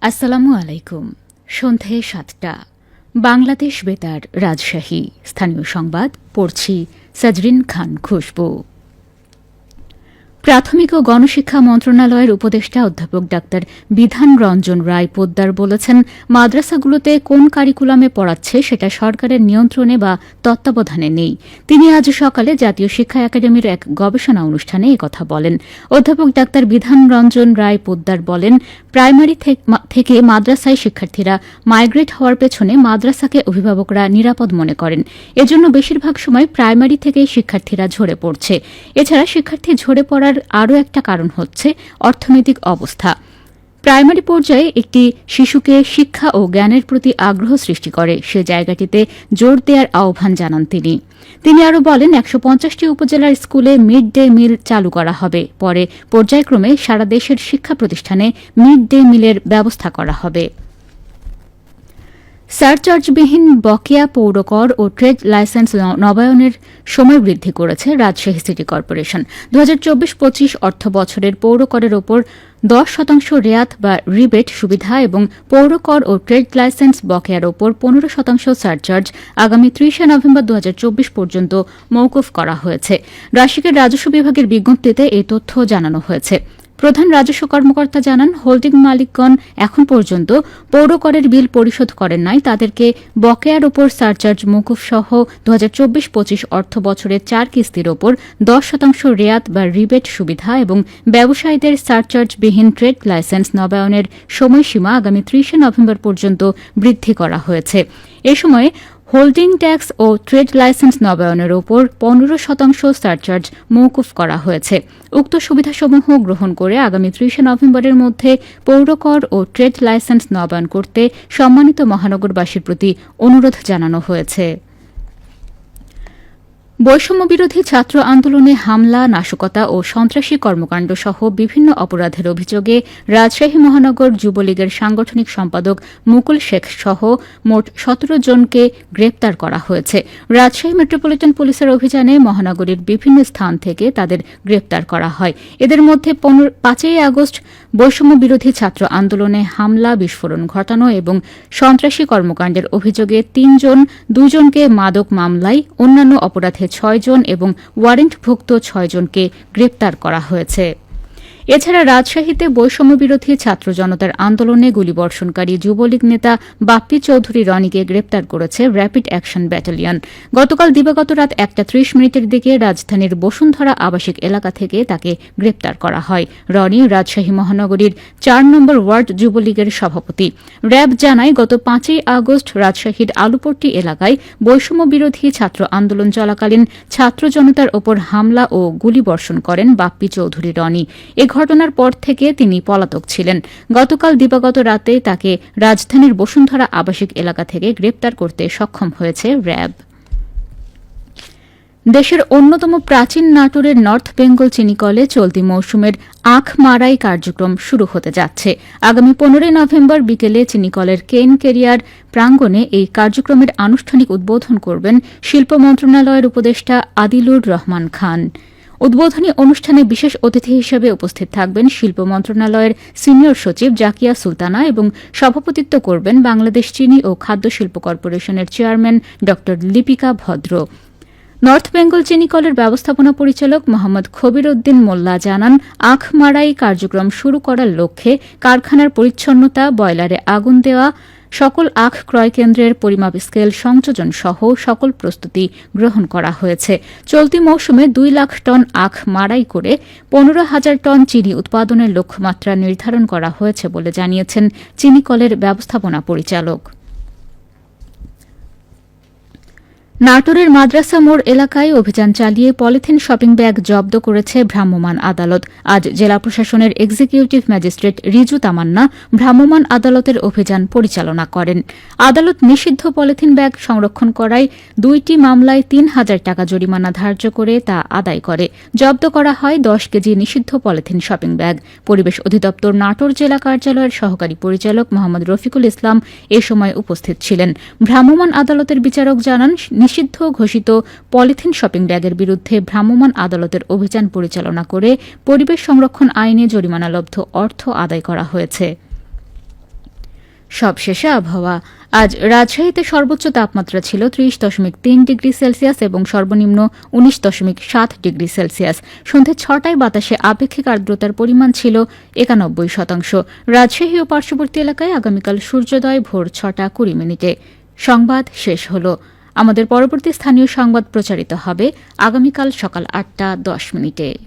আসসালামু আলাইকুম। সন্ধে ৭টা। বাংলাদেশ বেতার, রাজশাহী। স্থানীয় সংবাদ পড়ছি সাজরিন খান খুশবু। প্রাথমিক ও গণশিক্ষা মন্ত্রণালয়ের উপদেষ্টা অধ্যাপক ডাক্তার বিধান রঞ্জন রায় পোদ্দার বলেছেন, মাদ্রাসাগুলোতে কোন কারিকুলামে পড়াচ্ছে সেটা সরকারের নিয়ন্ত্রণে বা তত্ত্বাবধানে নেই। তিনি আজ সকালে জাতীয় শিক্ষা একাডেমির এক গবেষণা অনুষ্ঠানে একথা বলেন। অধ্যাপক ডাক্তার বিধান রঞ্জন রায় পোদ্দার বলেন, প্রাইমারি থেকে মাদ্রাসায় শিক্ষার্থীরা মাইগ্রেট হওয়ার পেছনে মাদ্রাসাকে অভিভাবকরা নিরাপদ মনে করেন। এজন্য বেশিরভাগ সময় প্রাইমারি থেকে শিক্ষার্থীরা ঝরে পড়ছে। এছাড়া শিক্ষার্থী ঝরে পড়ার আরও একটা কারণ হচ্ছে অর্থনৈতিক অবস্থা। প্রাইমারি পর্যায়ে একটি শিশুকে শিক্ষা ও জ্ঞানের প্রতি আগ্রহ সৃষ্টি করে, সে জায়গাটিতে জোর দেওয়ার আহ্বান জানান তিনি আরও বলেন, ১৫০টি উপজেলার স্কুলে মিড ডে মিল চালু করা হবে। পরে পর্যায়ক্রমে সারা দেশের শিক্ষা প্রতিষ্ঠানে মিড ডে মিলের ব্যবস্থা করা হবে। সারচার্জবিহীন বকেয়া পৌরকর ও ট্রেড লাইসেন্স নবায়নের সময় বৃদ্ধি করেছে রাজশাহী সিটি কর্পোরেশন। ২০২৪-২৫ অর্থ বছরের পৌরকরের ওপর ১০% রেয়াত বা রিবেট সুবিধা এবং পৌরকর ও ট্রেড লাইসেন্স বকেয়ার ওপর ১৫% সারচার্জ আগামী ৩০ নভেম্বর ২০২৪ পর্যন্ত মওকুফ করা হয়েছে। রাশিকের রাজস্ব বিভাগের বিজ্ঞপ্তিতে এই তথ্য জানানো হয়েছে। প্রধান রাজস্ব কর্মকর্তা জানান, হোল্ডিং মালিকগণ এখন পর্যন্ত পৌরকরের বিল পরিশোধ করেন নাই, তাদেরকে বকেয়ার ওপর সারচার্জ মওকুফ সহ ২০২৪-২৫ অর্থ বছরের ৪ কিস্তির ওপর ১০% রেয়াত বা রিবেট সুবিধা এবং ব্যবসায়ীদের সারচার্জবিহীন ট্রেড লাইসেন্স নবায়নের সময়সীমা আগামী ৩০ নভেম্বর পর্যন্ত বৃদ্ধি করা হয়েছে। এ সময় হোল্ডিং ট্যাক্স ও ট্রেড লাইসেন্স নবায়নের ওপর ১৫% সারচার্জ মওকুফ করা হয়েছে। উক্ত সুবিধাসমূহ গ্রহণ করে আগামী ৩০ নভেম্বরের মধ্যে পৌরকর ও ট্রেড লাইসেন্স নবায়ন করতে সম্মানিত মহানগরবাসীর প্রতি অনুরোধ জানানো হয়েছে। বৈষম্যবিরোধী ছাত্র আন্দোলনে হামলা, নাশকতা ও সন্ত্রাসী কর্মকাণ্ড সহ বিভিন্ন অপরাধের অভিযোগে রাজশাহী মহানগর যুবলীগের সাংগঠনিক সম্পাদক মুকুল শেখ সহ মোট ১৭ জনকে গ্রেপ্তার করা হয়েছে। রাজশাহী মেট্রোপলিটন পুলিশের অভিযানে মহানগরীর বিভিন্ন স্থান থেকে তাদের গ্রেপ্তার করা হয়। এদের মধ্যে ৫ই আগস্ট বৈষম্যবিরোধী ছাত্র আন্দোলনে হামলা, বিস্ফোরণ ঘটানো এবং সন্ত্রাসী কর্মকাণ্ডের অভিযোগে ৩ জন, ২ জনকে মাদক মামলায়, অন্যান্য অপরাধে ৬ জন এবং ওয়ারেন্টভুক্ত ৬ জনকে গ্রেপ্তার করা হয়েছে। এছাড়া রাজশাহীতে বৈষম্যবিরোধী ছাত্র জনতার আন্দোলনে গুলিবর্ষণকারী যুবলীগ নেতা বাপ্পি চৌধুরী রনিকে গ্রেপ্তার করেছে র্যাপিড অ্যাকশন ব্যাটালিয়ন। গতকাল দিবাগত রাত ১টা ৩০ দিকে রাজধানীর বসুন্ধরা আবাসিক এলাকা থেকে তাকে গ্রেপ্তার করা হয়। রনি রাজশাহী মহানগরীর ৪ নম্বর ওয়ার্ড যুবলীগের সভাপতি। র্যাব জানায়, গত ৫ই আগস্ট রাজশাহীর আলুপট্টি এলাকায় বৈষম্যবিরোধী ছাত্র আন্দোলন চলাকালীন ছাত্র জনতার ওপর হামলা ও গুলিবর্ষণ করেন বাপ্পি চৌধুরী রনি। ঘটনার পর থেকে তিনি পলাতক ছিলেন। গতকাল দিবাগত রাতে তাকে রাজধানীর বসুন্ধরা আবাসিক এলাকা থেকে গ্রেপ্তার করতে সক্ষম হয়েছে র্যাব। দেশের অন্যতম প্রাচীন নাটোরের নর্থ বেঙ্গল চিনিকলে চলতি মৌসুমের আখ মারাই কার্যক্রম শুরু হতে যাচ্ছে। আগামী ১৫ নভেম্বর বিকেলে চিনিকলের কেন কেরিয়ার প্রাঙ্গণে এই কার্যক্রমের আনুষ্ঠানিক উদ্বোধন করবেন শিল্প মন্ত্রণালয়ের উপদেষ্টা আদিলুর রহমান খান। উদ্বোধনী অনুষ্ঠানে বিশেষ অতিথি হিসেবে উপস্থিত থাকবেন শিল্প মন্ত্রণালয়ের সিনিয়র সচিব জাকিয়া সুলতানা এবং সভাপতিত্ব করবেন বাংলাদেশ চিনি ও খাদ্য শিল্প কর্পোরেশনের চেয়ারম্যান ড লিপিকা ভদ্র। নর্থ বেঙ্গল চিনিকলের ব্যবস্থাপনা পরিচালক মোহাম্মদ খবির উদ্দিন মোল্লা জানান, আখ মারাই কার্যক্রম শুরু করার লক্ষ্যে কারখানার পরিচ্ছন্নতা, বয়লারে আগুন দেওয়া, সকল আখ ক্রয় কেন্দ্রের পরিমাপ স্কেল সংযোজন সহ সকল প্রস্তুতি গ্রহণ করা হয়েছে। চলতি মৌসুমে ২ লাখ টন আখ মাড়াই করে ১৫,০০০ টন চিনি উৎপাদনের লক্ষ্যমাত্রা নির্ধারণ করা হয়েছে বলে জানিয়েছেন চিনিকলের ব্যবস্থাপনা পরিচালক। নাটোরের মাদ্রাসা মোড় এলাকায় অভিযান চালিয়ে পলিথিন শপিং ব্যাগ জব্দ করেছে ভ্রাম্যমাণ আদালত। আজ জেলা প্রশাসনের এক্সিকিউটিভ ম্যাজিস্ট্রেট রিজু তামান্না ভ্রাম্যমাণ আদালতের অভিযান পরিচালনা করেন। আদালত নিষিদ্ধ পলিথিন ব্যাগ সংরক্ষণ করায় ২টি মামলায় ৩,০০০ টাকা জরিমানা ধার্য করে তা আদায় করে। জব্দ করা হয় ১০ কেজি নিষিদ্ধ পলিথিন শপিং ব্যাগ। পরিবেশ অধিদপ্তর নাটোর জেলা কার্যালয়ের সহকারী পরিচালক মোহাম্মদ রফিকুল ইসলাম এ সময় উপস্থিত ছিলেন। ভ্রাম্যমাণ আদালতের বিচারক জানান, নিষিদ্ধ ঘোষিত পলিথিন শপিং ব্যাগের বিরুদ্ধে ভ্রাম্যমাণ আদালতের অভিযান পরিচালনা করে পরিবেশ সংরক্ষণ আইনে জরিমানালব্ধ অর্থ আদায় করা হয়েছে। সবশেষে আবহাওয়া। আজ রাজশাহীতে সর্বোচ্চ তাপমাত্রা ছিল ৩০.৩ ডিগ্রি সেলসিয়াস এবং সর্বনিম্ন ১৯.৭ ডিগ্রি সেলসিয়াস। সন্ধে ৬টায় বাতাসে আপেক্ষিক আর্দ্রতার পরিমাণ ছিল ৯১%। রাজশাহী ও পার্শ্ববর্তী এলাকায় আগামীকাল সূর্যোদয় ভোর ৬টা ২০ মিনিটে। সংবাদ শেষ হল। আমাদের পরবর্তী স্থানীয় সংবাদ প্রচারিত হবে আগামীকাল সকাল ৮টা ১০ মিনিটে।